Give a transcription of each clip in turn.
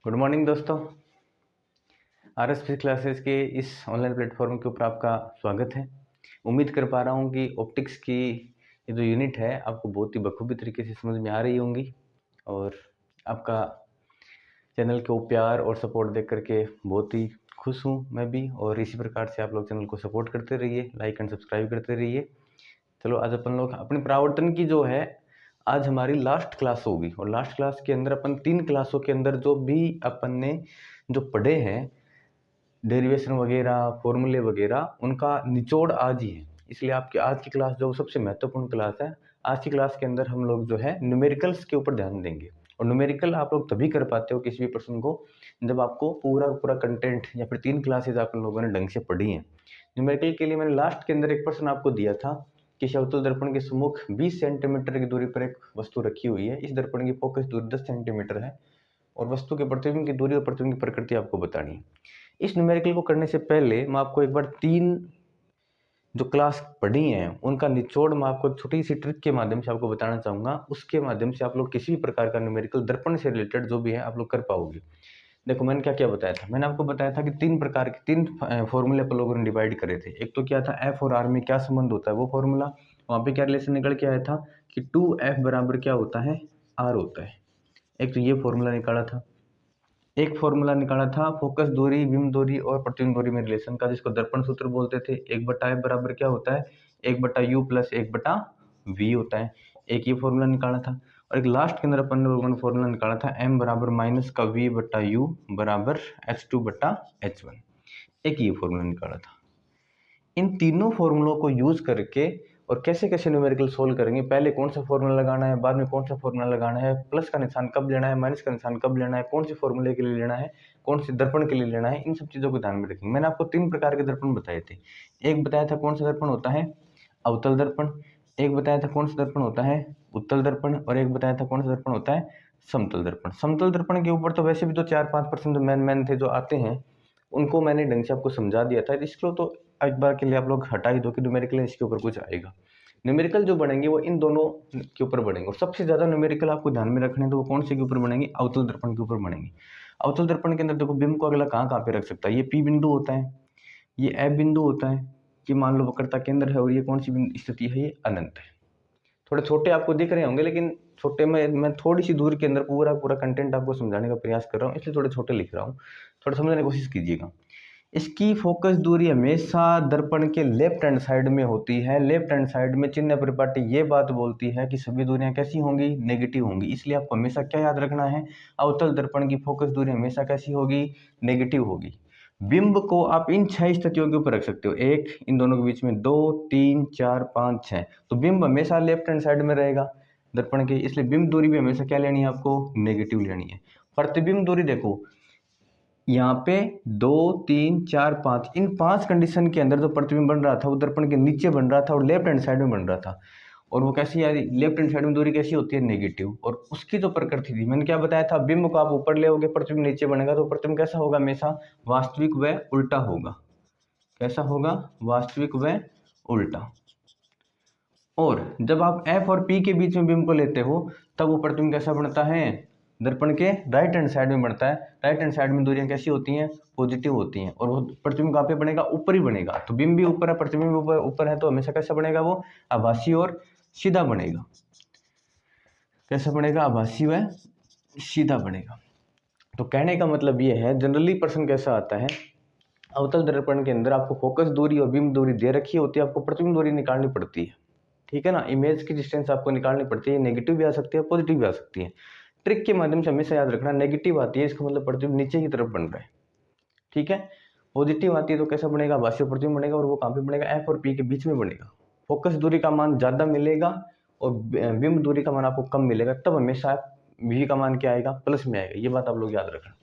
Good morning दोस्तों। RS physics classes के इस ऑनलाइन प्लेटफॉर्म के ऊपर आपका स्वागत है। उम्मीद कर पा रहा हूँ कि ऑप्टिक्स की ये जो यूनिट है आपको बहुत ही बखूबी तरीके से समझ में आ रही होंगी और आपका चैनल को प्यार और सपोर्ट देख करके बहुत ही खुश हूँ मैं भी। और इसी प्रकार से आप लोग चैनल को सपोर्ट करते रहिए, लाइक एंड सब्सक्राइब करते रहिए। चलो आज अपन लोग अपने परावर्तन की जो है आज हमारी लास्ट क्लास होगी और लास्ट क्लास के अंदर अपन 3 क्लासों के अंदर जो भी अपन ने जो पढ़े हैं डेरिवेशन वगैरह फॉर्मूले वगैरह उनका निचोड़ आज ही है। इसलिए आपकी आज की क्लास जो सबसे महत्वपूर्ण क्लास है, आज की क्लास के अंदर हम लोग जो है न्यूमेरिकल्स के ऊपर ध्यान देंगे। और न्यूमेरिकल आप लोग तभी कर पाते हो किसी भी प्रश्न को जब आपको पूरा कंटेंट या फिर 3 क्लासेज आप लोगों ने ढंग से पढ़ी हैं। न्यूमेरिकल के लिए मैंने लास्ट के अंदर एक प्रश्न आपको दिया था कि अवतल दर्पण के सम्मुख 20 सेंटीमीटर की दूरी पर एक वस्तु रखी हुई है। इस दर्पण की फोकस दूरी 10 सेंटीमीटर है और वस्तु के प्रतिबिंब की दूरी और प्रतिबिंब की प्रकृति आपको बतानी है। इस न्यूमेरिकल को करने से पहले मैं आपको एक बार 3 जो क्लास पढ़ी हैं उनका निचोड़ मैं आपको छोटी सी ट्रिक के माध्यम से आपको बताना चाहूँगा। उसके माध्यम से आप लोग किसी भी प्रकार का न्यूमेरिकल दर्पण से रिलेटेड जो भी है आप लोग कर पाओगे। देखो मैंने क्या क्या बताया था, मैंने आपको बताया था कि 3 प्रकार के 3 फॉर्मूले पर लोगों ने डिवाइड करे थे। एक तो क्या था, एफ और आर में क्या संबंध होता है वो फॉर्मूला, वहाँ पे क्या रिलेशन निकल के आया था कि 2f बराबर क्या होता है, आर होता है। एक तो ये फॉर्मूला निकाला था। एक फॉर्मूला निकाला था फोकस दूरी, बिंब दूरी और प्रतिबिंब दूरी में रिलेशन का, जिसको दर्पण सूत्र बोलते थे। 1/f बराबर क्या होता है, 1/u प्लस 1/v होता है। एक ये फॉर्मूला निकाला था। और एक लास्ट के अंदर अपन लोगों ने फॉर्मूला निकाला था m बराबर माइनस का v/u बराबर h2/h1। एक ये फॉर्मूला निकाला था। इन तीनों फॉर्मूलों को यूज करके और कैसे कैसे न्यूमेरिकल सोल्व करेंगे, पहले कौन सा फॉर्मूला लगाना है, बाद में कौन सा फॉर्मूला लगाना है, प्लस का निशान कब लेना है, माइनस का निशान कब लेना है, कौन से फॉर्मूले के लिए लेना है, कौन से दर्पण के लिए लेना है, इन सब चीजों को ध्यान में रखेंगे। मैंने आपको 3 प्रकार के दर्पण बताए थे। एक बताया था कौन सा दर्पण होता है, अवतल दर्पण। एक बताया था कौन सा दर्पण होता है, उत्तल दर्पण। और एक बताया था कौन सा दर्पण होता है, समतल दर्पण। समतल दर्पण के ऊपर तो वैसे भी तो 4-5% जो मैन थे जो आते हैं उनको मैंने ढंग से आपको समझा दिया था। इसको तो एक बार के लिए आप लोग हटा ही दो कि न्यूमेरिकल इसके ऊपर कुछ आएगा। न्यूमेरिकल जो बनेंगे वो इन दोनों के ऊपर बनेंगे और सबसे ज्यादा न्यूमेरिकल आपको ध्यान में रखने हैं तो वो कौन से के ऊपर बनेंगे, अवतल दर्पण के ऊपर बनेंगे। अवतल दर्पण के अंदर देखो बिंब को अगला कहाँ पे रख सकता है, ये पी बिंदु होता है, ये एफ बिंदु होता है, कि मान लो वक्रता केंद्र है और ये कौन सी स्थिति है, ये अनंत है। थोड़े छोटे आपको दिख रहे होंगे लेकिन छोटे में मैं थोड़ी सी दूर के अंदर पूरा कंटेंट आपको समझाने का प्रयास कर रहा हूँ, इसलिए थोड़े छोटे लिख रहा हूँ, थोड़ा समझने की कोशिश कीजिएगा। इसकी फोकस दूरी हमेशा दर्पण के लेफ्ट हैंड साइड में होती है। लेफ्ट हैंड साइड में चिन्ह परिपाटी ये बात बोलती है कि सभी दूरियां कैसी होंगी, नेगेटिव होंगी। इसलिए आपको हमेशा क्या याद रखना है, अवतल दर्पण की फोकस दूरी हमेशा कैसी होगी, नेगेटिव होगी। बिंब को आप इन 6 स्थितियों के ऊपर रख सकते हो, 1, इन दोनों के बीच में 2, 3, 4, 5, 6। तो बिंब हमेशा लेफ्ट हैंड साइड में रहेगा दर्पण के, इसलिए बिंब दूरी भी हमेशा क्या लेनी है आपको, नेगेटिव लेनी है। प्रतिबिंब दूरी देखो यहाँ पे 2, 3, 4, 5, इन 5 कंडीशन के अंदर जो प्रतिबिंब बन रहा था वो दर्पण के नीचे बन रहा था और लेफ्ट हैंड साइड में बन रहा था। और वो कैसी यार, लेफ्ट हैंड साइड में दूरी कैसी होती है, नेगेटिव। और उसकी जो प्रकृति थी मैंने क्या बताया था, बिंब को आप ऊपर ले होगे, प्रतिबिंब नीचे बनेगा, तो प्रतिबिंब कैसा होगा, हमेशा वास्तविक व उल्टा होगा। कैसा होगा, वास्तविक व उल्टा। और जब आप एफ और पी के बीच में बिंब को लेते हो तब वो प्रतिबिंब कैसा बनता है, दर्पण के राइट हैंड साइड में बढ़ता है। राइट हैंड साइड में दूरियां कैसी होती हैं, पॉजिटिव होती हैं। और वो प्रतिबिंब कहाँ पे बनेगा, ऊपर ही बनेगा। तो बिंब भी ऊपर है, प्रतिबिंब भी ऊपर है, तो हमेशा कैसा बनेगा, वो आभासी और सीधा बनेगा। कैसा बनेगा, आभासी व सीधा बनेगा। तो कहने का मतलब ये है, जनरली प्रश्न कैसा आता है, अवतल दर्पण के अंदर आपको फोकस दूरी और बिंब दूरी दे रखी होती है, आपको प्रतिबिंब दूरी निकालनी पड़ती है। ठीक है ना, इमेज की डिस्टेंस आपको निकालनी पड़ती है। नेगेटिव भी आ सकती है, पॉजिटिव भी आ सकती है। ट्रिक के माध्यम से हमेशा याद रखना, नेगेटिव आती है इसका मतलब प्रतिबिंब नीचे की तरफ बन रहा है। ठीक है, पॉजिटिव आती है तो कैसा बनेगा, आभासी प्रतिबिंब बनेगा, और वो कहाँ पे बनेगा, एफ और पी के बीच में बनेगा। फोकस दूरी का मान ज्यादा मिलेगा और बिंब दूरी का मान आपको कम मिलेगा, तब हमेशा वी का मान क्या आएगा, प्लस में आएगा। ये बात आप लोग याद रखना।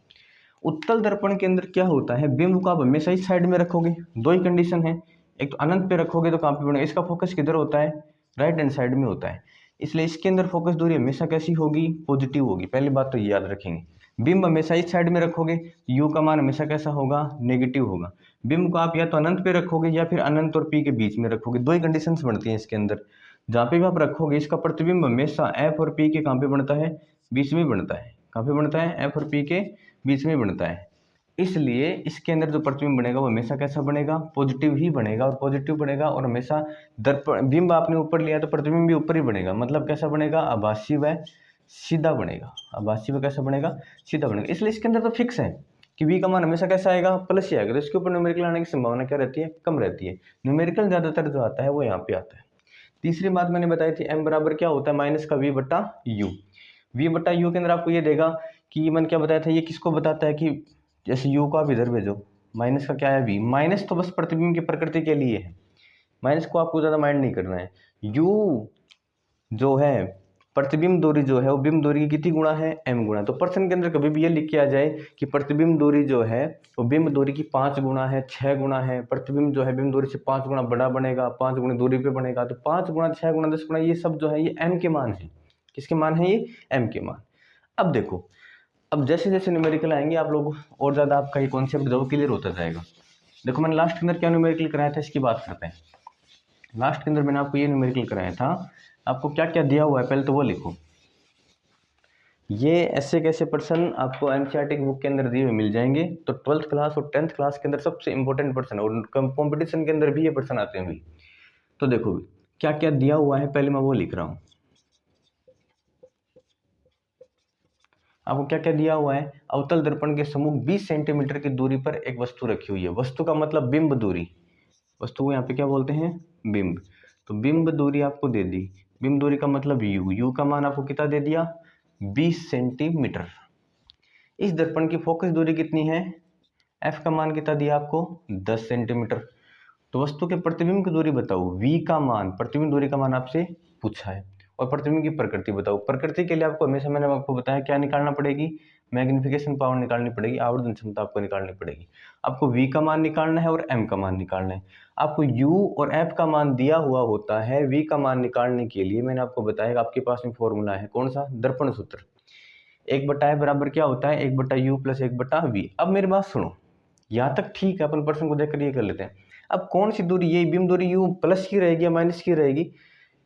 उत्तल दर्पण के अंदर क्या होता है, बिंब को आप हमेशा इस साइड में रखोगे, दो ही कंडीशन है, एक तो अनंत पे रखोगे तो कहाँ पे बनेगा, इसका फोकस किधर होता है, राइट हैंड साइड में होता है। इसलिए इसके अंदर फोकस दूरी हमेशा कैसी होगी, पॉजिटिव होगी। पहली बात तो ये याद रखेंगे। बिंब हमेशा इस साइड में रखोगे, यू का मान हमेशा कैसा होगा, नेगेटिव होगा। बिंब को आप या तो अनंत पे रखोगे या फिर अनंत और पी के बीच में रखोगे, दो ही कंडीशंस बनती हैं इसके अंदर। जहाँ पे भी आप रखोगे इसका प्रतिबिंब हमेशा एफ और पी के कहाँ पे बनता है, बीच में बनता है। कहाँ पे बनता है, एफ और पी के बीच में बनता है, इसलिए इसके अंदर जो प्रतिबिंब बनेगा वो हमेशा कैसा बनेगा, पॉजिटिव ही बनेगा, और पॉजिटिव बनेगा और हमेशा दर्पण बिंब आपने ऊपर लिया तो प्रतिबिंब भी ऊपर ही बनेगा, मतलब कैसा बनेगा, आभासी व सीधा बनेगा, आभासी व कैसा बनेगा, सीधा बनेगा। इसलिए इसके अंदर तो फिक्स है कि v का मान हमेशा कैसा आएगा, प्लस ही आएगा, तो इसके ऊपर न्यूमेरिकल आने की संभावना क्या रहती है, कम रहती है। न्यूमेरिकल ज्यादातर जो आता है वो यहाँ पे आता है। तीसरी बात मैंने बताई थी, m बराबर क्या होता है, माइनस का v बटा u। v बटा u के अंदर आपको ये देगा कि मैंने क्या बताया था, ये किसको बताता है कि जैसे u को आप इधर भेजो, माइनस का क्या है v, माइनस तो बस प्रतिबिंब की प्रकृति के लिए है, माइनस को आपको ज्यादा माइंड नहीं करना है। u जो है प्रतिबिंब दूरी जो है वो बिंब दूरी की कितनी गुणा है, m गुणा। तो प्रश्न के अंदर कभी भी ये लिख के आ जाए कि प्रतिबिंब दूरी जो है वो बिंब दूरी की 5 गुणा है, 6 गुणा है, प्रतिबिंब जो है बिंब दूरी से 5 गुणा बड़ा बनेगा, 5 गुणी दूरी पे बनेगा, तो 5 गुणा, 6 गुणा, 10 गुणा, ये सब जो है ये m के मान है। किसके मान है, ये m के मान। अब देखो, अब जैसे जैसे न्यूमेरिकल आएंगे आप लोग और ज्यादा आपका ये कॉन्सेप्ट जो क्लियर होता जाएगा। देखो मैंने लास्ट के अंदर क्या न्यूमेरिकल कराया था, इसकी बात करते हैं। लास्ट के अंदर मैंने आपको ये न्यूमेरिकल कराया था, आपको क्या क्या दिया हुआ है पहले तो वो लिखो। ये ऐसे कैसे पर्सन आपको एनसीईआरटी की बुक के अंदर दिए हुए मिल जाएंगे, तो 12th क्लास और 10th क्लास के अंदर सबसे इंपॉर्टेंट पर्सन है, और कंपटीशन के अंदर भी ये पर्सन आते हैं भी। तो देखो भी क्या क्या दिया हुआ है, पहले मैं वो लिख रहा हूँ। आपको क्या क्या दिया हुआ है, अवतल दर्पण के सम्मुख 20 सेंटीमीटर की दूरी पर एक वस्तु रखी हुई है। वस्तु का मतलब बिंब दूरी, वस्तु को यहाँ पे क्या बोलते हैं, बिंब। तो बिंब दूरी आपको दे दी, बिंब दूरी का मतलब u का मान आपको कितना दे दिया, 20 सेंटीमीटर। इस दर्पण की फोकस दूरी कितनी है, f का मान कितना दिया आपको, 10 सेंटीमीटर। तो वस्तु के प्रतिबिंब की दूरी बताओ, v का मान, प्रतिबिंब दूरी का मान आपसे पूछा है, और प्रतिबिंब की प्रकृति बताओ। प्रकृति के लिए आपको हमेशा मैंने आपको बताया क्या निकालना पड़ेगी, मैग्निफिकेशन पावर निकालनी पड़ेगी, आवर्धन क्षमता आपको निकालनी पड़ेगी। आपको v का मान निकालना है और m का मान निकालना है। आपको u और f का मान दिया हुआ होता है, v का मान निकालने के लिए मैंने आपको बताया आपके पास में फॉर्मूला है, कौन सा, दर्पण सूत्र। 1/f बराबर क्या होता है, 1/u प्लस 1/v। अब मेरी बात सुनो, यहाँ तक ठीक है, अपन प्रश्न को देखकर ये कर लेते हैं। अब कौन सी दूरी, ये बिंब दूरी u प्लस की रहेगी या माइनस की रहेगी,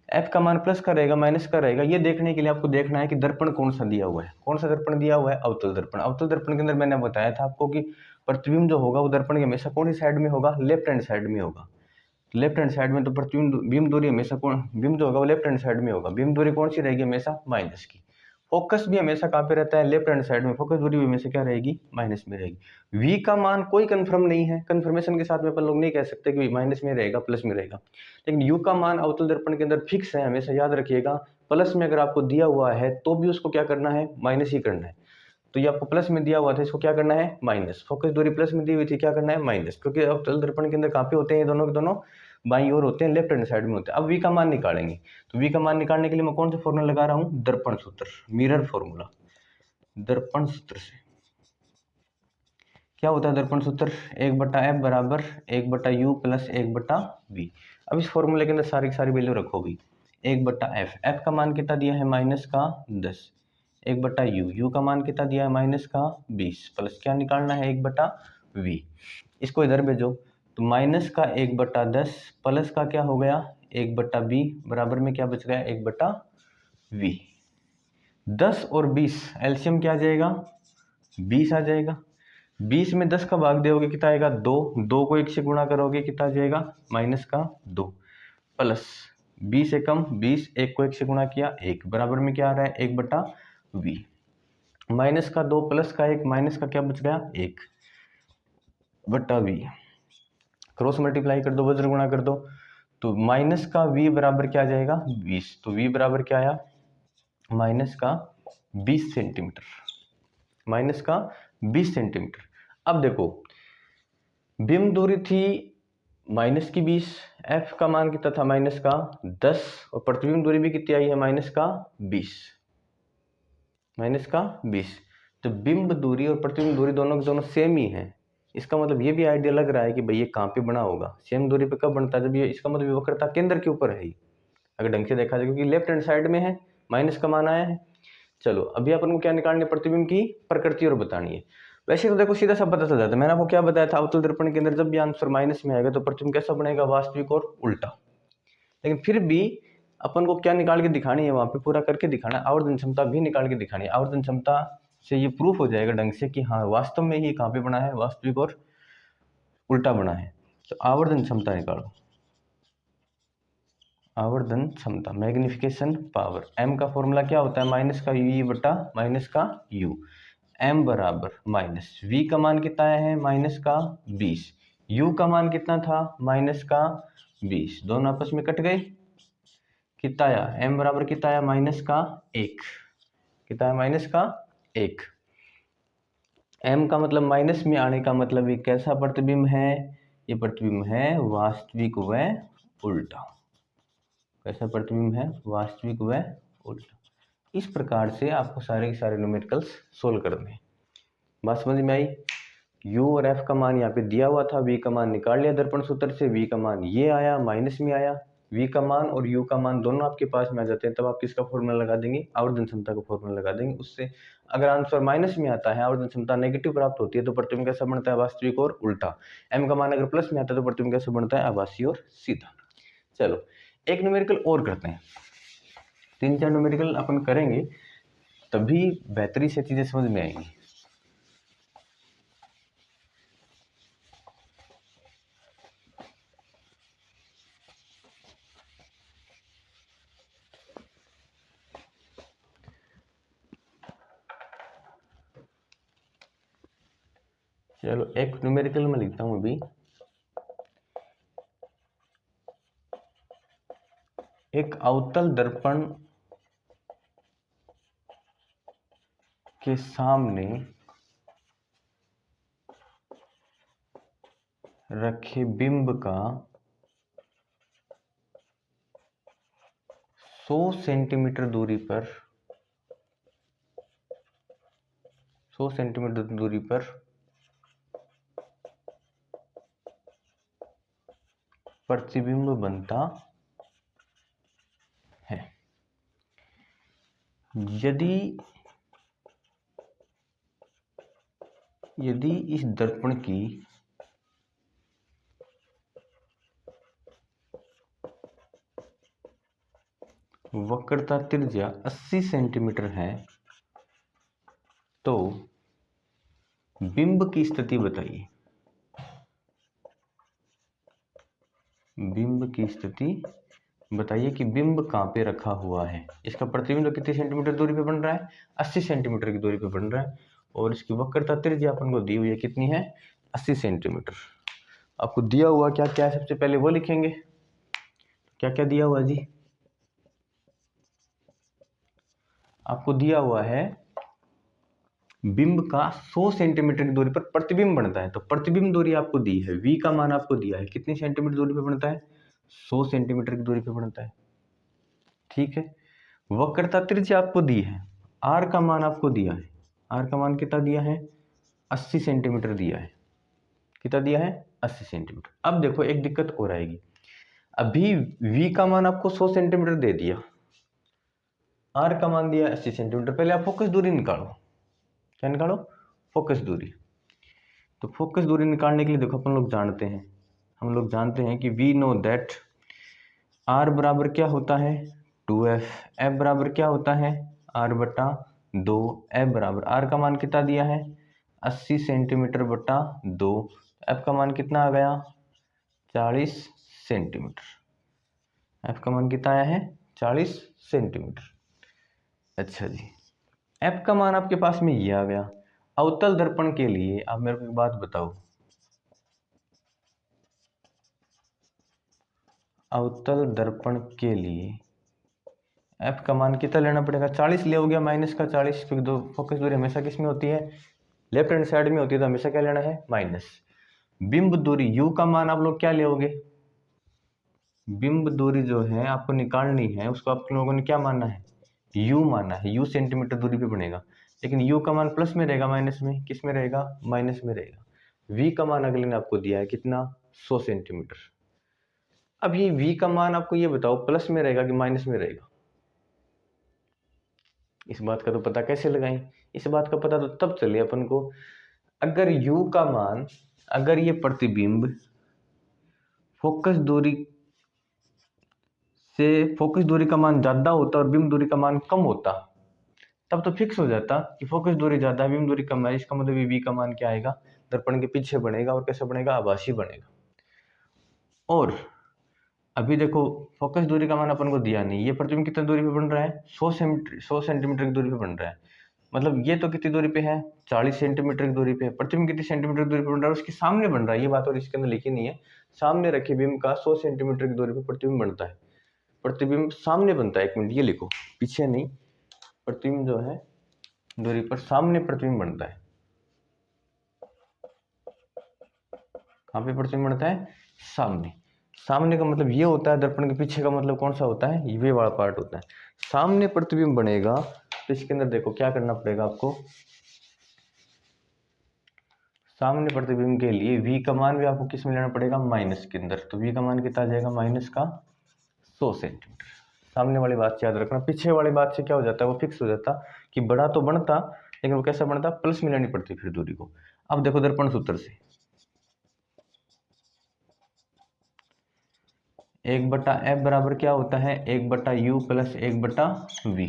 f का मान प्लस का रहेगा माइनस का रहेगा, ये देखने के लिए आपको देखना है कि दर्पण कौन सा दिया हुआ है। कौन सा दर्पण दिया हुआ है, अवतल दर्पण। अवतल दर्पण के अंदर मैंने बताया था आपको कि प्रतिबिंब जो होगा वो दर्पण के हमेशा कौन सी साइड में होगा, लेफ्ट हैंड साइड में होगा। लेफ्ट हैंड साइड में, तो प्रतिबिंब बिंब दूरी हमेशा कौन, बिंब जो होगा वो लेफ्ट हैंड साइड में होगा। बिंब दूरी कौन सी रहेगी, हमेशा माइनस की। फोकस भी हमेशा कहाँ पे रहता है, लेफ्ट हैंड साइड में। फोकस दूरी भी हमेशा क्या रहेगी, माइनस में रहेगी। v का मान कोई कंफर्म नहीं है, कंफर्मेशन के साथ में अपन लोग नहीं कह सकते कि माइनस में रहेगा प्लस में रहेगा, लेकिन u का मान अवतल दर्पण के अंदर फिक्स है, हमेशा याद रखिएगा। प्लस में अगर आपको दिया हुआ है तो भी उसको क्या करना है, माइनस ही करना है। तो ये आपको प्लस में दिया हुआ था, इसको क्या करना है, माइनस। फोकस दूरी प्लस में दी हुई थी, क्या करना है, माइनस, क्योंकि अवतल दर्पण के अंदर कहाँ पे होते हैं ये दोनों के दोनों, बाईं ओर होते हैं, लेफ्ट हैंड साइड में होते हैं। अब v का मान निकालेंगे, तो v का मान निकालने के लिए मैं कौन सा फॉर्मूला लगा रहा हूँ, दर्पण सूत्र, मिरर फॉर्मूला। दर्पण सूत्र से क्या होता है, दर्पण सूत्र 1/f बराबर 1/u प्लस 1/v। अब इस फॉर्मूले के अंदर सारी की सारी वैल्यू रखोगी। 1/f, f का मान कितना दिया है, माइनस का 10, 1/u, u का मान कितना दिया है, माइनस का 20, प्लस क्या निकालना है, 1/v। इसको इधर भेजो, तो माइनस का 1/10 प्लस का क्या हो गया, 1/b बराबर में क्या बच गया, 1/v। 10 और 20 एलसीएम क्या आ जाएगा, 20 आ जाएगा। 20 में 10 का भाग दोगे कितना आएगा, 2। 2 को 1 से गुणा करोगे कितना आ जाएगा, माइनस का 2, प्लस 20 से कम 20, 1 को 1 से गुणा किया 1, बराबर में क्या आ रहा है, 1/v। माइनस का 2 प्लस का 1, माइनस का क्या बच गया, 1/v। क्रॉस मल्टीप्लाई कर दो, वज्र गुणा कर दो, तो माइनस का v बराबर क्या आ जाएगा, 20। तो v बराबर क्या आया, माइनस का 20 सेंटीमीटर, माइनस का 20 सेंटीमीटर। अब देखो बिंब दूरी थी माइनस की 20, f का मान कितना था, माइनस का 10, और प्रतिबिंब दूरी भी कितनी आई है, माइनस का 20, माइनस का 20। तो बिंब दूरी और प्रतिबिंब दूरी दोनों के दोनों सेम ही है। इसका मतलब ये भी आइडिया लग रहा है कि भाई ये कहाँ पे बना होगा, सेम दूरी पे कब बनता है, जब ये, इसका मतलब वक्रता केंद्र के ऊपर है अगर ढंग से देखा जाए, क्योंकि लेफ्ट हैंड साइड में है, माइनस का मान आया है। चलो अभी अपन को क्या निकालनी है, प्रतिबिंब की प्रकृति और बतानी है। वैसे तो देखो सीधा सा पता चल जाता है, मैंने आपको क्या बताया था, अवतल दर्पण के अंदर जब भी आंसर माइनस में आएगा तो प्रतिबिंब कैसा बनेगा, वास्तविक और उल्टा। लेकिन फिर भी अपन को क्या निकाल के दिखानी है, वहां पे पूरा करके दिखाना है, आवर्धन क्षमता भी निकाल के दिखानी है। आवर्धन क्षमता से ये प्रूफ हो जाएगा ढंग से कि हाँ वास्तव में ये कहाँ पे बना है, वास्तविक और उल्टा बना है। तो आवर्धन क्षमता निकालो, आवर्धन क्षमता, मैग्निफिकेशन पावर, m का फॉर्मूला क्या होता है, माइनस का यू बटा माइनस का u, m बराबर माइनस v का मान कितना है, माइनस का 20, u का मान कितना था, माइनस का 20, दोनों आपस में कट गए, कितना आया, m बराबर कितना आया, माइनस का 1, कितना है, माइनस का 1। m का मतलब माइनस में आने का मतलब ये कैसा प्रतिबिंब है, ये प्रतिबिंब है वास्तविक व उल्टा। कैसा प्रतिबिंब है, वास्तविक व उल्टा। इस प्रकार से आपको सारे के सारे न्यूमेरिकल्स सोल्व करने हैं। बात समझ में आई। u और f का मान यहाँ पे दिया हुआ था, v का मान निकाल लिया दर्पण सूत्र से, v का मान ये आया, माइनस में आया, v का मान और u का मान दोनों आपके पास में आ जाते हैं, तब आप किसका फॉर्मूला लगा देंगे, आवर्धन क्षमता का फॉर्मूला लगा देंगे। उससे अगर आंसर माइनस में आता है, आवर्धन क्षमता नेगेटिव प्राप्त होती है, तो प्रतिबिंब कैसा बनता है, वास्तविक और उल्टा। m का मान अगर प्लस में आता है तो प्रतिबिंब कैसा बनता है, आभासी और सीधा। चलो एक न्यूमेरिकल और करते हैं, 3-4 न्यूमेरिकल अपन करेंगे तभी बेहतरी से चीजें समझ में आएंगी। चलो एक न्यूमेरिकल में लिखता हूं अभी, एक अवतल दर्पण के सामने रखे बिंब का 100 सेंटीमीटर दूरी पर 100 सेंटीमीटर दूरी पर प्रतिबिंब बनता है। यदि इस दर्पण की वक्रता त्रिज्या 80 सेंटीमीटर है तो बिंब की स्थिति बताइए। बिंब की स्थिति बताइए कि बिंब कहाँ पे रखा हुआ है। इसका प्रतिबिंब कितनी सेंटीमीटर दूरी पे बन रहा है, 80 सेंटीमीटर की दूरी पे बन रहा है, और इसकी वक्रता त्रिज्या अपन को दी हुई है, कितनी है, 80 सेंटीमीटर। आपको दिया हुआ क्या क्या है, सबसे पहले वो लिखेंगे। क्या क्या दिया हुआ जी, आपको दिया हुआ है बिंब का 100 सेंटीमीटर की दूरी पर प्रतिबिंब बनता है, तो प्रतिबिंब दूरी आपको दी है, v का मान आपको दिया है, कितनी सेंटीमीटर दूरी पे बनता है, 100 सेंटीमीटर की दूरी पे बनता है। ठीक है, वक्रता त्रिज्या आपको दी है, r का मान आपको दिया है, r का मान कितना दिया है, 80 सेंटीमीटर दिया है, कितना दिया है, 80 सेंटीमीटर। अब देखो एक दिक्कत और आएगी, अभी v का मान आपको 100 सेंटीमीटर दे दिया, r का मान दिया 80 सेंटीमीटर, पहले आप फोकस दूरी निकालो। क्या निकालो, फोकस दूरी। तो फोकस दूरी निकालने के लिए देखो अपन लोग जानते हैं, हम लोग जानते हैं कि वी नो दैट r बराबर क्या होता है, 2f, f बराबर क्या होता है, r बटा 2, f बराबर, r का मान कितना दिया है, 80 सेंटीमीटर बटा 2, f का मान कितना आ गया, 40 सेंटीमीटर, f का मान कितना आया है, 40 सेंटीमीटर। अच्छा जी, f का मान आपके पास में ये आ गया। अवतल दर्पण के लिए आप मेरे को एक बात बताओ, अवतल दर्पण के लिए f का मान कितना लेना पड़ेगा, 40 ले हो गया, माइनस का 40, क्योंकि दो फोकस दूरी हमेशा किस में होती है, लेफ्ट हैंड साइड में होती है, तो हमेशा क्या लेना है, माइनस। बिंब दूरी u का मान आप लोग क्या लेोगे, बिंब दूरी जो है आपको निकालनी है, उसको आप लोगों ने क्या मानना है, u मानना है, u सेंटीमीटर दूरी पे बनेगा, लेकिन u का मान प्लस में रहेगा, माइनस में, किस में रहेगा, माइनस में रहेगा। v का मान अगले ने आपको दिया है कितना, 100 सेंटीमीटर। अब ये v का मान आपको ये बताओ प्लस में रहेगा कि माइनस में रहेगा, इस बात का तो पता कैसे लगाएं, इस बात का पता तो तब चले अपन को अगर u का मान, अगर ये प्रतिबिंब फोकस दूरी से, फोकस दूरी का मान ज्यादा होता और बिंब दूरी का मान कम होता, तब तो फिक्स हो जाता कि फोकस दूरी ज़्यादा है, बीम दूरी कम है, इसका मतलब वी का मान क्या आएगा, दर्पण के पीछे बनेगा और कैसे बनेगा, आभासी बनेगा। और अभी देखो फोकस दूरी का मान अपन को दिया नहीं, ये प्रतिबिंब कितनी दूरी पे बन रहा है, 100 सेंटीमीटर की दूरी पे बन रहा है। मतलब ये तो कितनी दूरी पे है, 40 सेंटीमीटर की दूरी पे। प्रतिबिंब कितनी सेंटीमीटर की दूरी पे बन रहा है, उसके सामने बन रहा है, ये बात और इसके अंदर लिखी नहीं है। सामने रखे बिंब का 100 सेंटीमीटर की दूरी पे प्रतिबिंब बनता है। प्रतिबिंब सामने बनता है, 1 मिनट ये लिखो, पीछे नहीं। प्रतिबिंब जो है दूरी पर सामने प्रतिबिंब बनता है। कहाँ पे प्रतिबिंब बनता है, सामने। सामने का मतलब ये होता है, दर्पण के पीछे का मतलब कौन सा होता है, ये वाला पार्ट होता है। सामने प्रतिबिंब बनेगा तो इसके अंदर देखो क्या करना पड़ेगा आपको, सामने प्रतिबिंब के लिए v का मान भी आपको किस में लेना पड़ेगा, माइनस के अंदर। तो v का मान कितना आ जाएगा, माइनस का 100 सेंटीमीटर। सामने वाली बात से याद रखना, पीछे वाली बात से क्या हो जाता है, वो फिक्स हो जाता कि बड़ा तो बनता, लेकिन वो कैसा बनता, प्लस में लेनी पड़ती फिर दूरी को। अब देखो दर्पण सूत्र से 1/f बराबर क्या होता है, 1/u प्लस 1/v।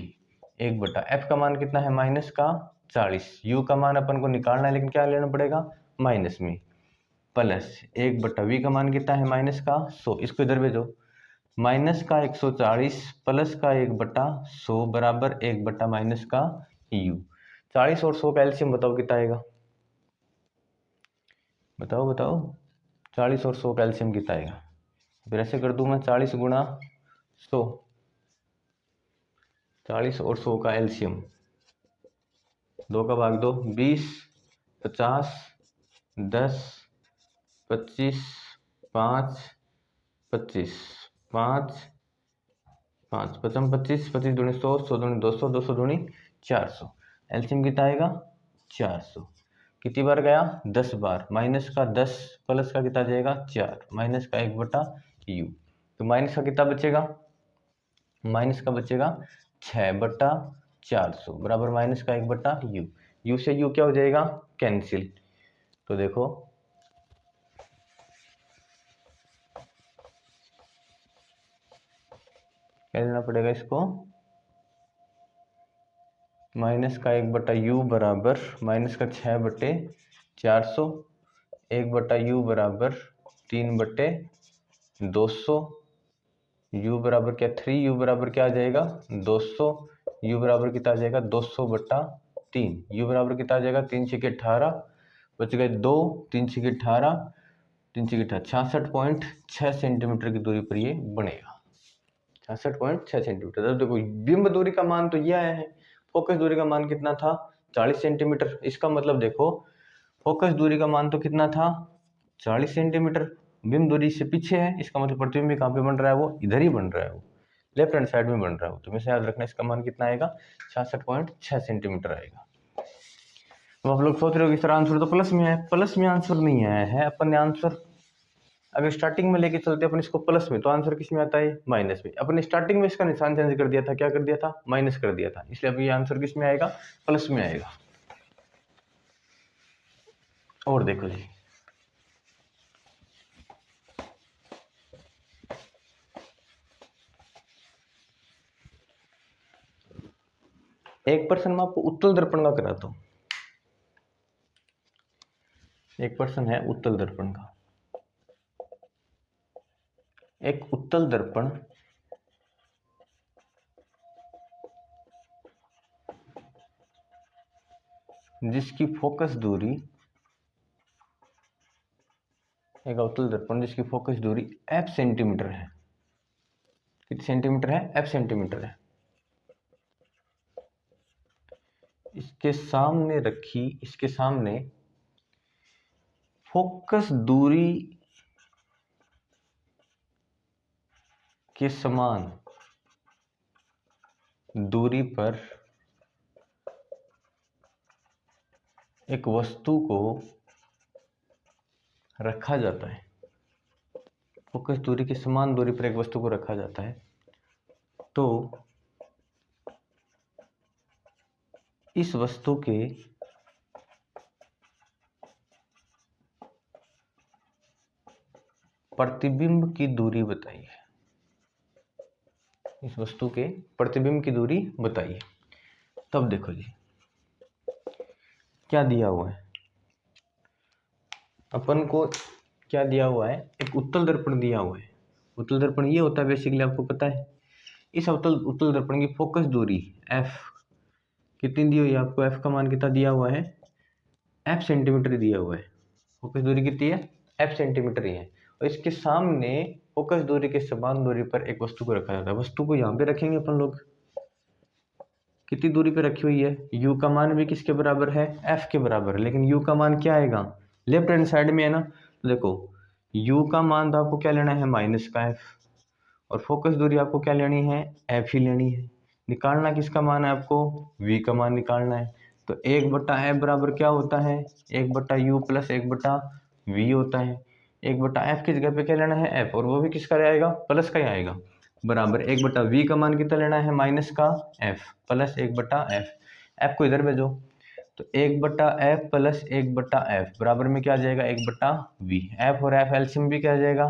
1/f का मान कितना है, माइनस का 40। u का मान अपन को निकालना है, लेकिन क्या लेना पड़ेगा, माइनस में, प्लस 1/v का मान कितना है, माइनस का 100। इसको इधर भेजो, माइनस का 140 प्लस का 1/100 बराबर 1 माइनस का u। 40 और 100 का एलसीएम बताओ कितना आएगा, बताओ बताओ, 40 और 100 का एलसीएम कितना आएगा। फिर ऐसे कर दूं मैं, 40 गुणा 100, 40 और 100 का एलसीएम, 2 का भाग दो, 20, 50, 10, 25, 5, 25, 5, 5, 55, 25, 25 दूनी 100, 100 दूनी 200, 200 दूनी 400। एलसीएम कितना आएगा, 400। कितनी बार गया, 10 बार। माइनस का 10 प्लस का कितना जाएगा, 4, माइनस का 1/u। तो माइनस का कितना बचेगा, माइनस का बचेगा 6/400 बराबर माइनस का 1/u। u से u क्या हो जाएगा, कैंसिल। तो देखो क्या लेना पड़ेगा इसको, माइनस का 1/u बराबर माइनस का 6/400, 1/u बराबर 3/200, u बराबर क्या, 3u बराबर क्या आ जाएगा, 200। u बराबर कितना आ जाएगा, 200/3। u बराबर कितना आ जाएगा, 3 छः 18, बच गए 2, 3 छः 18, 3 छः 18, 66.6 सेंटीमीटर की दूरी पर ये बनेगा। 66.6 सेंटीमीटर। अब देखो बिंब दूरी का मान तो ये आया है, फोकस दूरी का मान कितना था, 40 सेंटीमीटर। इसका मतलब देखो फोकस दूरी का मान तो कितना था, 40 सेंटीमीटर। बिंब दूरी से पीछे है, इसका मतलब प्रतिबिंब कहाँ पे बन रहा है, वो इधर ही बन रहा है, वो लेफ्ट हैंड साइड में बन रहा है। तो हमेशा याद रखना इसका मान कितना आएगा, 66.6 सेंटीमीटर आएगा। तो आप लोग सोच रहे हो कि सर आंसर तो प्लस में है, प्लस में आंसर नहीं आया है। अपन ने आंसर अगर स्टार्टिंग में लेके चलते अपन इसको प्लस में, तो आंसर किस में आता है, माइनस में। अपन ने स्टार्टिंग में इसका निशान चेंज कर दिया था, क्या कर दिया था, माइनस कर दिया था, इसलिए अभी ये आंसर किस में आएगा, प्लस में आएगा। और देखो जी, एक पर्सन में आपको उत्तल दर्पण का कराता हूं। एक पर्सन है उत्तल दर्पण का, एक उत्तल दर्पण जिसकी फोकस दूरी, एक उत्तल दर्पण जिसकी फोकस दूरी f सेंटीमीटर है। कितनी सेंटीमीटर है, f सेंटीमीटर है। इसके सामने रखी, इसके सामने फोकस दूरी के समान दूरी पर एक वस्तु को रखा जाता है। फोकस दूरी के समान दूरी पर एक वस्तु को रखा जाता है, तो इस वस्तु के प्रतिबिंब की दूरी बताइए। इस वस्तु के प्रतिबिंब की दूरी बताइए। तब देखो जी क्या दिया हुआ है अपन को, क्या दिया हुआ है, एक उत्तल दर्पण दिया हुआ है। उत्तल दर्पण ये होता है बेसिकली, आपको पता है। इस उत्तल दर्पण की फोकस दूरी f कितनी दी हुई है आपको, f का मान कितना दिया हुआ है, f सेंटीमीटर दिया हुआ है। फोकस दूरी कितनी है, f सेंटीमीटर ही है। और इसके सामने फोकस दूरी के समान दूरी पर एक वस्तु को रखा जाता है। वस्तु को यहाँ पे रखेंगे अपन लोग, कितनी दूरी पे रखी हुई है, u का मान भी किसके बराबर है, f के बराबर है। लेकिन u का मान क्या आएगा, लेफ्ट हैंड साइड में है ना, तो देखो u का मान तो आपको क्या लेना है, माइनस का f, और फोकस दूरी आपको क्या लेनी है, f ही लेनी है। निकालना किसका मान है आपको, v का मान निकालना है। तो 1/f बराबर क्या होता है, 1/u प्लस 1/v होता है। 1/f की जगह पे क्या लेना है, f, और वो भी किसका आएगा, प्लस का ही आएगा, बराबर 1/v का मान कितना लेना है, माइनस का f प्लस 1/f। f को इधर भेजो, तो 1/f प्लस 1/f बराबर में क्या आ जाएगा, 1/v। f और f एलसीएम भी क्या आ जाएगा,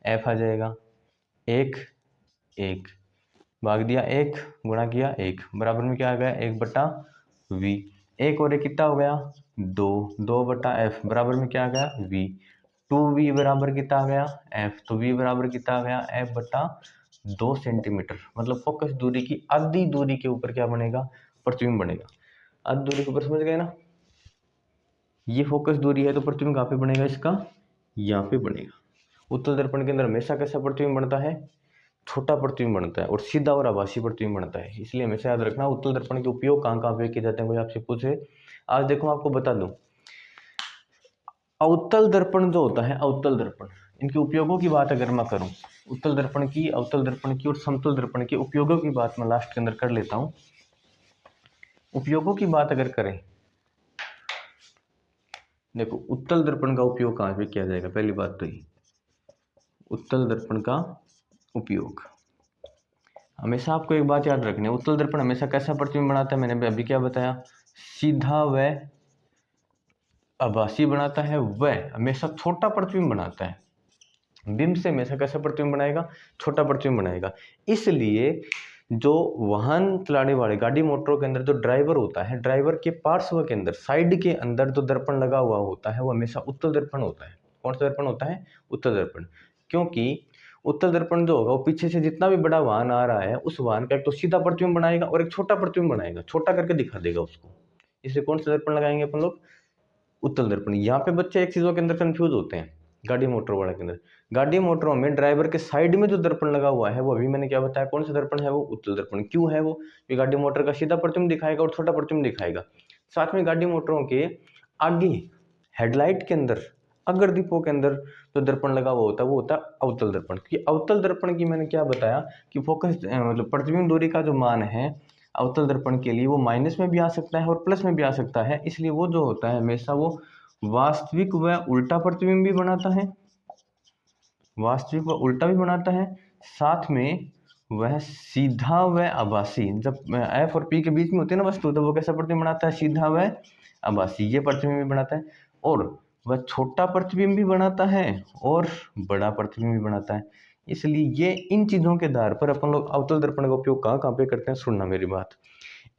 f आ जाएगा। 1 1 भाग दिया 1 गुणा किया 1 बराबर में क्या आ गया, 1/v। 1 और 1 कितना हो गया, 2, 2/f बराबर में क्या आ गया, v। 2v बराबर कितना आ गया, f। तो v बराबर कितना आ गया, f/2 सेंटीमीटर। मतलब फोकस दूरी की आधी दूरी के ऊपर क्या बनेगा, प्रतिबिंब बनेगा। आधी दूरी के ऊपर, समझ गए ना। ये फोकस दूरी है तो प्रतिबिंब कहाँ पे बनेगा इसका, यहाँ पे बनेगा। उत्तल दर्पण के अंदर हमेशा कैसा प्रतिबिंब बनता है, छोटा प्रतिबिंब बनता है, और सीधा और आभासी प्रतिबिंब बनता है। इसलिए हमेशा याद रखना उत्तल दर्पण के उपयोग कहाँ कहाँ पे किए जाते हैं, कोई आपसे पूछे। आज देखो मैं आपको बता दूं, अवतल दर्पण जो होता है, अवतल दर्पण, इनके उपयोगों की बात अगर मैं करूं, उत्तल दर्पण की, अवतल दर्पण की और समतल दर्पण के उपयोगों की बात मैं लास्ट के अंदर कर लेता हूं। उपयोगों की बात अगर करें, देखो उत्तल दर्पण का उपयोग कहाँ पे किया जाएगा, पहली बात तो ये उत्तल दर्पण का उपयोग, हमेशा आपको एक बात याद रखनी है, उत्तल दर्पण हमेशा कैसा प्रतिबिंब बनाता है, मैंने अभी क्या बताया, सीधा व आभासी बनाता है, वह हमेशा छोटा प्रतिबिंब बनाता है। बिंब से हमेशा कैसा प्रतिबिंब बनाएगा, छोटा प्रतिबिंब बनाएगा। इसलिए जो वाहन चलाने वाले गाड़ी मोटरों के अंदर जो ड्राइवर होता है, ड्राइवर के पार्श्व के अंदर, साइड के अंदर जो दर्पण लगा हुआ होता है वो हमेशा उत्तल दर्पण होता है। कौन सा दर्पण होता है, उत्तल दर्पण। क्योंकि उत्तल दर्पण जो होगा वो पीछे से जितना भी बड़ा वाहन आ रहा है उस वाहन का एक तो सीधा प्रतिबिंब बनाएगा और एक छोटा प्रतिबिंब बनाएगा, छोटा करके दिखा देगा उसको। इसलिए कौन सा दर्पण लगाएंगे अपन लोग, उत्तल दर्पण। यहाँ पे बच्चे एक चीजों के अंदर कंफ्यूज होते हैं, गाड़ी मोटर वाले के अंदर। गाड़ी मोटरों में ड्राइवर के साइड में जो दर्पण लगा हुआ है वो अभी मैंने क्या बताया, कौन सा दर्पण है वो, उत्तल दर्पण। क्यों है वो, ये गाड़ी मोटर का सीधा प्रतिबिंब दिखाएगा और छोटा प्रतिबिंब दिखाएगा। साथ में गाड़ी मोटरों के आगे हेडलाइट के अंदर, अग्र दीपों के अंदर जो दर्पण लगा हुआ होता है वो होता है अवतल दर्पण। क्योंकि अवतल दर्पण की मैंने क्या बताया कि फोकस मतलब प्रतिबिंब दूरी का जो मान है अवतल दर्पण के लिए वो माइनस में भी आ सकता है और प्लस में भी आ सकता है। इसलिए वो जो होता है हमेशा वो वास्तविक व उल्टा प्रतिबिंब भी बनाता है, वास्तविक व उल्टा भी बनाता है। साथ में वह सीधा व आभासी, जब एफ और पी के बीच में होती है ना वस्तु, तो वो कैसा प्रतिबिंब बनाता है, सीधा व आभासी, ये प्रतिबिंब भी बनाता है। और वह छोटा प्रतिबिंब भी बनाता है और बड़ा प्रतिबिंब भी बनाता है। इसलिए ये इन चीजों के आधार पर अपन लोग अवतल दर्पण का उपयोग कहाँ कहाँ पे करते हैं, सुनना मेरी बात।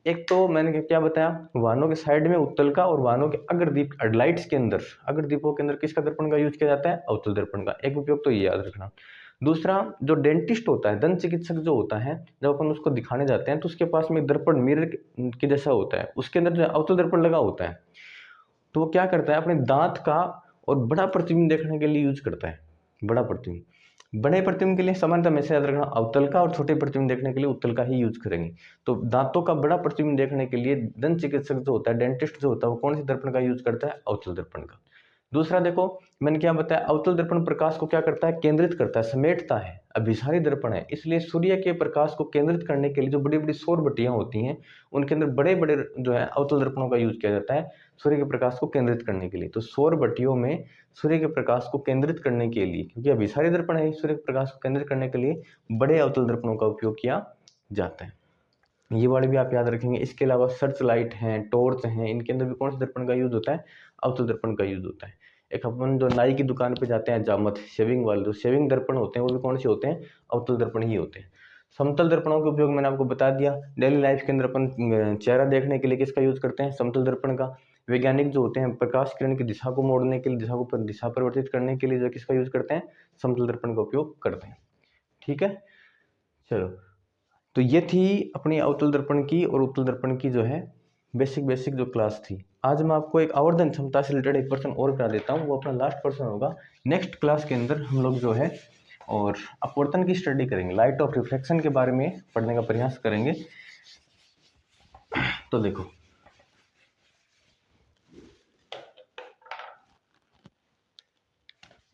एक तो मैंने क्या बताया, वाहनों के साइड में उत्तल का, और वाहनों के अग्रदीप हेडलाइट्स के अंदर, अग्रदीपों के अंदर किसका दर्पण का यूज किया जाता है, अवतल दर्पण का। एक उपयोग तो ये याद रखना। दूसरा, जो डेंटिस्ट होता है, दंत चिकित्सक जो होता है, जब अपन उसको दिखाने जाते हैं तो उसके पास में एक दर्पण मिरर के जैसा होता है, उसके अंदर जो अवतल दर्पण लगा होता है। तो वो क्या करता है, अपने दांत का और बड़ा प्रतिबिंब देखने के लिए यूज करता है, बड़ा प्रतिबिंब। बड़े प्रतिबिंब के लिए सामान्यतः हमेशा याद रखना अवतल का, और छोटे प्रतिबिंब देखने के लिए उत्तल का ही यूज करेंगे। तो दांतों का बड़ा प्रतिबिंब देखने के लिए दंत चिकित्सक जो होता है, डेंटिस्ट जो होता है, वो कौन से दर्पण का यूज करता है, अवतल दर्पण का। दूसरा देखो, मैंने क्या बताया, अवतल दर्पण प्रकाश को क्या करता है, केंद्रित करता है, समेटता है। अभिसारी दर्पण है, इसलिए सूर्य के प्रकाश को केंद्रित करने के लिए जो बड़ी बड़ी सौर बत्तियां होती हैं उनके अंदर बड़े बड़े जो है अवतल दर्पणों का यूज किया जाता है सूर्य के प्रकाश को केंद्रित करने के लिए। तो सौर बत्तियों में सूर्य के प्रकाश को केंद्रित करने के लिए, क्योंकि अभिसारी दर्पण है, सूर्य के प्रकाश को केंद्रित करने के लिए बड़े अवतल दर्पणों का उपयोग किया जाता है। ये वाले भी आप याद रखेंगे। इसके अलावा सर्च लाइट हैं, टॉर्च हैं, इनके अंदर भी कौन से दर्पण का यूज होता है, अवतल दर्पण का यूज होता है। एक अपन जो नाई की दुकान पे जाते हैं, जामत शेविंग वाले जो शेविंग दर्पण होते हैं वो भी कौन से होते हैं, अवतल दर्पण ही होते हैं। समतल दर्पणों के उपयोग मैंने आपको बता दिया। डेली लाइफ के अंदर अपन चेहरा देखने के लिए किसका यूज करते हैं? समतल दर्पण का। वैज्ञानिक जो होते हैं प्रकाश किरण की दिशा को मोड़ने के लिए, दिशा परिवर्तित करने के लिए जो किसका यूज करते हैं? समतल दर्पण का उपयोग करते हैं। ठीक है, चलो, तो ये थी अपनी अवतल दर्पण की और उत्तल दर्पण की जो है बेसिक जो क्लास थी। आज मैं आपको एक आवर्धन क्षमता से रिलेटेड एक पर्सन और करा देता हूँ, वो अपना लास्ट पर्सन होगा। नेक्स्ट क्लास के अंदर हम लोग जो है और अपवर्तन की स्टडी करेंगे, लाइट ऑफ रिफ्लेक्शन के बारे में पढ़ने का प्रयास करेंगे। तो देखो,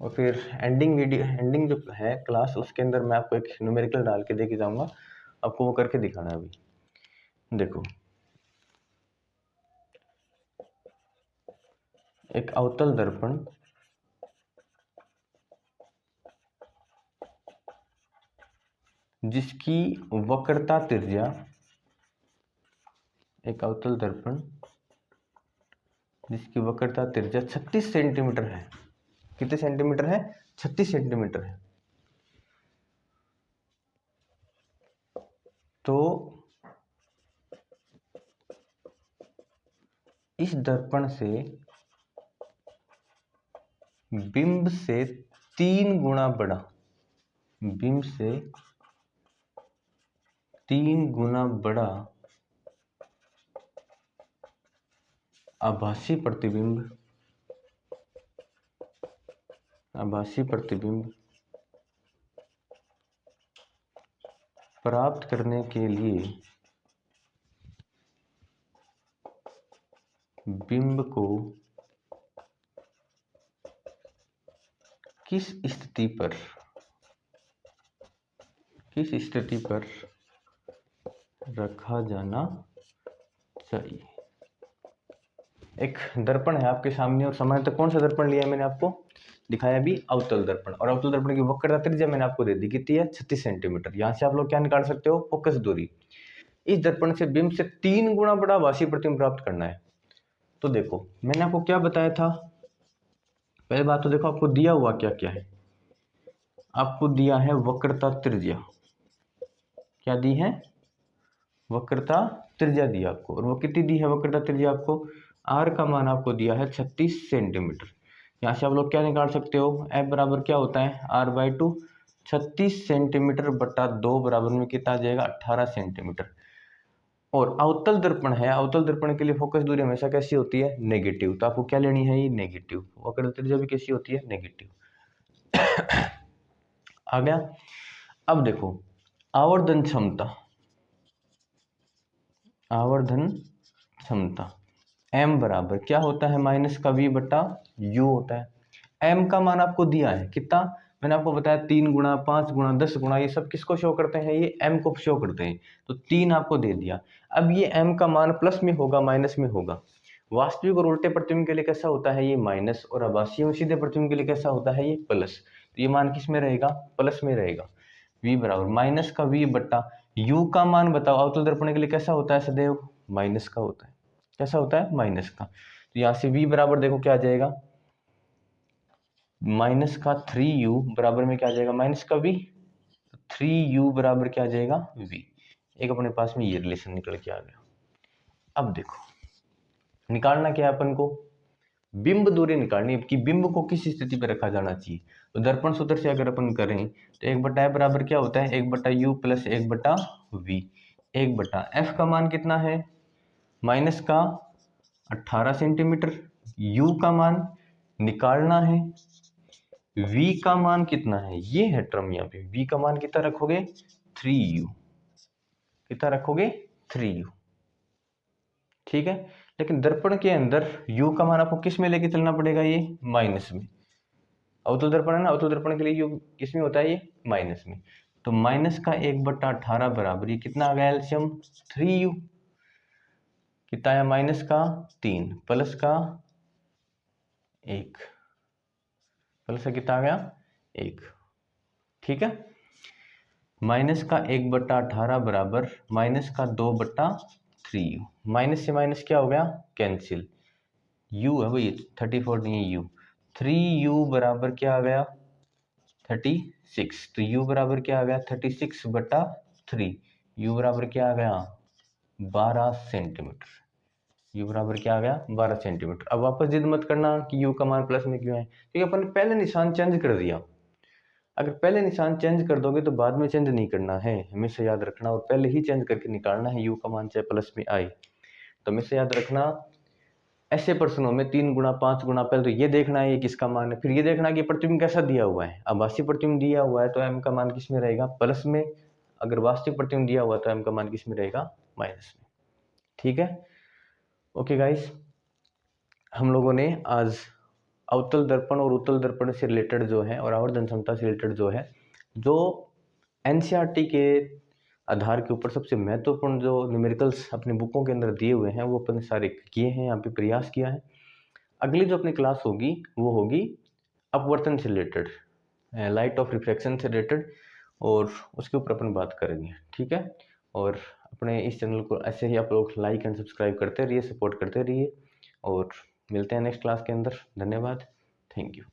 और फिर एंडिंग जो है क्लास, उसके अंदर मैं आपको एक न्यूमेरिकल डाल के देके जाऊंगा, आपको वो करके दिखाना है। अभी देखो, एक अवतल दर्पण जिसकी वक्रता त्रिज्या, एक अवतल दर्पण जिसकी वक्रता त्रिज्या 36 सेंटीमीटर है। कितने सेंटीमीटर है? 36 सेंटीमीटर है। तो इस दर्पण से बिंब से 3 गुना बड़ा, बिंब से 3 गुना बड़ा आभासी प्रतिबिंब प्राप्त करने के लिए बिंब को किस स्थिति पर रखा जाना चाहिए? एक दर्पण है आपके सामने, और सामान्यतः कौन सा दर्पण लिया है मैंने आपको दिखाया भी? अवतल दर्पण। और अवतल दर्पण की वक्रता त्रिज्या मैंने आपको दे दी, कितनी है? 36 सेंटीमीटर। यहाँ से आप लोग क्या निकाल सकते हो? फोकस दूरी। इस दर्पण से बिंब से 3 गुना बड़ा आभासी प्रतिबिंब प्राप्त करना है। तो देखो, मैंने आपको क्या बताया था? पहले बात तो देखो, आपको दिया हुआ क्या क्या है? आपको दिया है वक्रता त्रिज्या। क्या दी है? वक्रता त्रिज्या दी आपको। और वो कितनी दी है वक्रता त्रिज्या आपको? आर का मान आपको दिया है 36 सेंटीमीटर। यहाँ से आप लोग क्या निकाल सकते हो? एफ बराबर क्या होता है? r/2। 36 सेंटीमीटर बटा 2 बराबर में कितना आ जाएगा? 18 सेंटीमीटर। और अवतल दर्पण है, अवतल दर्पण के लिए फोकस दूरी हमेशा कैसी होती है? नेगेटिव। तो आपको क्या लेनी है? ये नेगेटिव। वक्रता त्रिज्या भी कैसी होती है? नेगेटिव। आ गया? अब देखो, आवर्धन क्षमता m बराबर क्या होता है? माइनस का v बटा u होता है। m का मान आपको दिया है कितना? मैंने आपको बताया 3 गुना, 5 गुना, 10 गुना, ये सब किसको शो करते हैं? ये m को शो करते हैं। तो 3 आपको दे दिया। अब ये m का मान प्लस में होगा, माइनस में होगा? वास्तविक और उल्टे प्रतिबिंब के लिए कैसा होता है? ये माइनस। और आभासी और सीधे प्रतिबिंब के लिए कैसा होता है? ये प्लस। तो ये मान किस में रहेगा? प्लस में रहेगा। v बराबर माइनस का v बटा u का मान बताओ। अवतल दर्पण के लिए कैसा होता है? सदैव माइनस का होता है। कैसा होता है? माइनस का। तो यहाँ से v बराबर देखो क्या आ जाएगा? माइनस का 3u बराबर में क्या आ जाएगा? माइनस का v। 3u बराबर क्या आ जाएगा? v। एक अपने पास में ये रिलेशन निकल के आ गया। अब देखो, निकालना क्या है अपन को? बिंब दूरी निकालनी है कि बिंब को किस स्थिति पर रखा जाना चाहिए। तो दर्पण सूत्र से अगर अपन करें तो 1/f बराबर क्या होता है? 1/u plus 1/v। 1/f का मान कितना है? माइनस का 18 सेंटीमीटर। u का मान निकालना है। v का मान कितना है? ये है टर्म यहाँ पे। v का मान कितना रखोगे? 3u। कितना रखोगे? 3u। ठीक है, लेकिन दर्पण के अंदर u का मान आपको किस में लेके चलना पड़ेगा? ये माइनस में। अवतल दर्पण है ना, अवतल दर्पण के लिए u किस में होता है? ये माइनस में। तो माइनस का 1/18 बराबर ये कितना आ गया एलसीएम? 3u। कितना आया? माइनस का 3 प्लस का 1, प्लस का कितना आ गया? 1। ठीक है, माइनस का 1/18 बराबर माइनस का 2/3u। माइनस से माइनस क्या हो गया? कैंसिल। u है भाई, 34 नहीं है u। 3u बराबर क्या आ गया? 36। तो u बराबर क्या आ गया? 36/3। 3, यू बराबर क्या आ गया 12 सेंटीमीटर। यू बराबर क्या आ गया 12 सेंटीमीटर। अब वापस जिद मत करना कि यू का मान प्लस में क्यों है, क्योंकि अपन ने पहले निशान चेंज कर दिया। अगर पहले निशान चेंज कर दोगे तो बाद में चेंज नहीं करना है, हमेशा याद रखना, और पहले ही चेंज करके निकालना है यू का मान चाहे प्लस में आए। तो हमेशा याद रखना ऐसे प्रश्नों में 3 गुना 5 गुना पहले तो ये देखना है ये किसका मान है, फिर ये देखना कि प्रतिबिंब कैसा दिया हुआ है। अब आभासी प्रतिबिंब दिया हुआ है तो एम का मान किस में रहेगा प्लस में, अगर वास्तविक प्रतिबिंब दिया हुआ तो एम का मान किस में रहेगा माइनस में। ठीक है, ओके गाइस, हम लोगों ने आज अवतल दर्पण और उत्तल दर्पण से रिलेटेड जो है और आवर्धन क्षमता से रिलेटेड जो है, जो एनसीईआरटी के आधार के ऊपर सबसे महत्वपूर्ण जो न्यूमेरिकल्स अपनी बुकों के अंदर दिए हुए हैं वो अपन सारे किए हैं, यहाँ पे प्रयास किया है। अगली जो अपनी क्लास होगी वो होगी अपवर्तन से रिलेटेड, लाइट ऑफ रिफ्लेक्शन से रिलेटेड, और उसके ऊपर अपन बात करेंगे। ठीक है, और अपने इस चैनल को ऐसे ही आप लोग लाइक एंड सब्सक्राइब करते रहिए, सपोर्ट करते रहिए, और मिलते हैं नेक्स्ट क्लास के अंदर। धन्यवाद, थैंक यू।